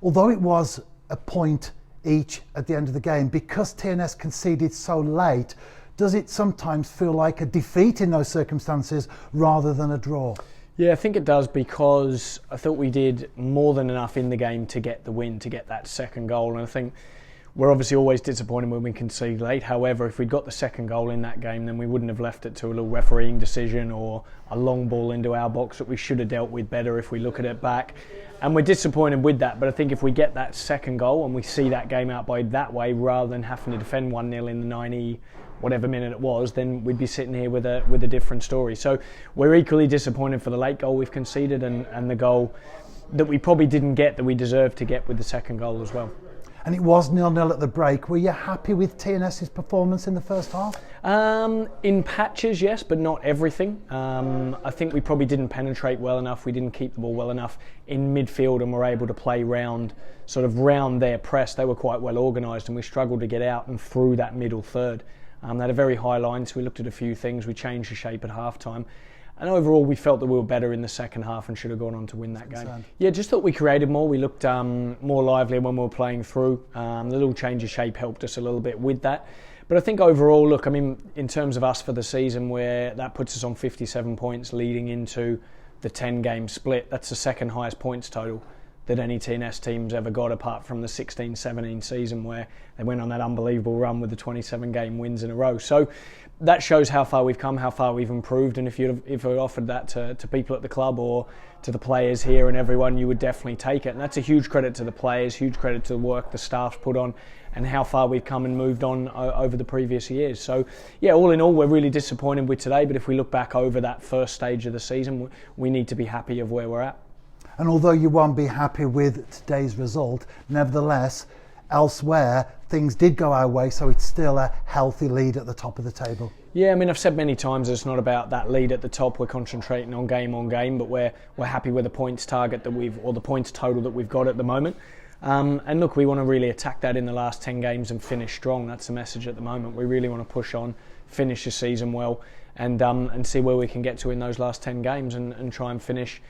although it was a point each at the end of the game, because TNS conceded so late, does it sometimes feel like a defeat in those circumstances rather than a draw? Yeah, I think it does, because I thought we did more than enough in the game to get the win, to get that second goal. And I think we're obviously always disappointed when we concede late. However, if we'd got the second goal in that game, then we wouldn't have left it to a little refereeing decision or a long ball into our box that we should have dealt with better if we look at it back. And we're disappointed with that. But I think if we get that second goal and we see that game out by that way, rather than having to defend 1-0 in the 90 whatever minute it was, then we'd be sitting here with a different story. So we're equally disappointed for the late goal we've conceded and the goal that we probably didn't get that we deserved to get with the second goal as well. And it was 0-0 at the break. Were you happy with TNS's performance in the first half? In patches, yes, but not everything. I think we probably didn't penetrate well enough. We didn't keep the ball well enough in midfield, and were able to play round their press. They were quite well organised, and we struggled to get out and through that middle third. They had a very high line, so we looked at a few things. We changed the shape at half time. And overall, we felt that we were better in the second half and should have gone on to win that game. Yeah, just thought we created more. We looked more lively when we were playing through. The little change of shape helped us a little bit with that. But I think overall, look, I mean, in terms of us for the season, where that puts us on 57 points leading into the 10-game split, that's the second highest points total that any TNS team's ever got, apart from the 16-17 season where they went on that unbelievable run with the 27-game wins in a row. So that shows how far we've come, how far we've improved, and if you offered that to people at the club or to the players here and everyone, you would definitely take it. And that's a huge credit to the players, huge credit to the work the staff's put on, and how far we've come and moved on over the previous years. So yeah, all in all, we're really disappointed with today, but if we look back over that first stage of the season, we need to be happy of where we're at. And although you won't be happy with today's result, nevertheless, elsewhere, things did go our way, so it's still a healthy lead at the top of the table. Yeah, I mean, I've said many times it's not about that lead at the top. We're concentrating on game, but we're happy with the points target or the points total that we've got at the moment. And look, we want to really attack that in the last 10 games and finish strong. That's the message at the moment. We really want to push on, finish the season well, and see where we can get to in those last 10 games and try and finish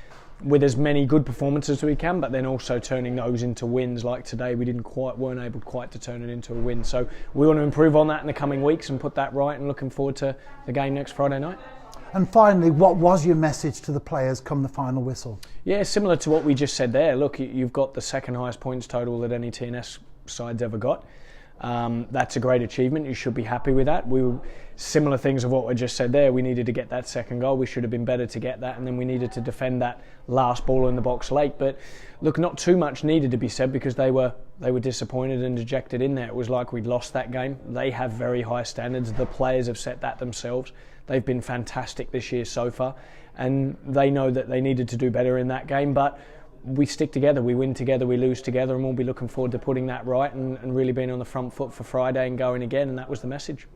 with as many good performances as we can, but then also turning those into wins. Like today, we weren't able quite to turn it into a win. So we want to improve on that in the coming weeks and put that right, and looking forward to the game next Friday night. And finally, what was your message to the players come the final whistle? Yeah, similar to what we just said there. Look, you've got the second highest points total that any TNS side's ever got. That's a great achievement. You should be happy with that. Similar things of what I just said there. We needed to get that second goal. We should have been better to get that, and then we needed to defend that last ball in the box late. But look, not too much needed to be said, because they were disappointed and dejected in there. It was like we'd lost that game. They have very high standards. The players have set that themselves. They've been fantastic this year so far, and they know that they needed to do better in that game. But we stick together, we win together, we lose together, and we'll be looking forward to putting that right and really being on the front foot for Friday and going again, and that was the message.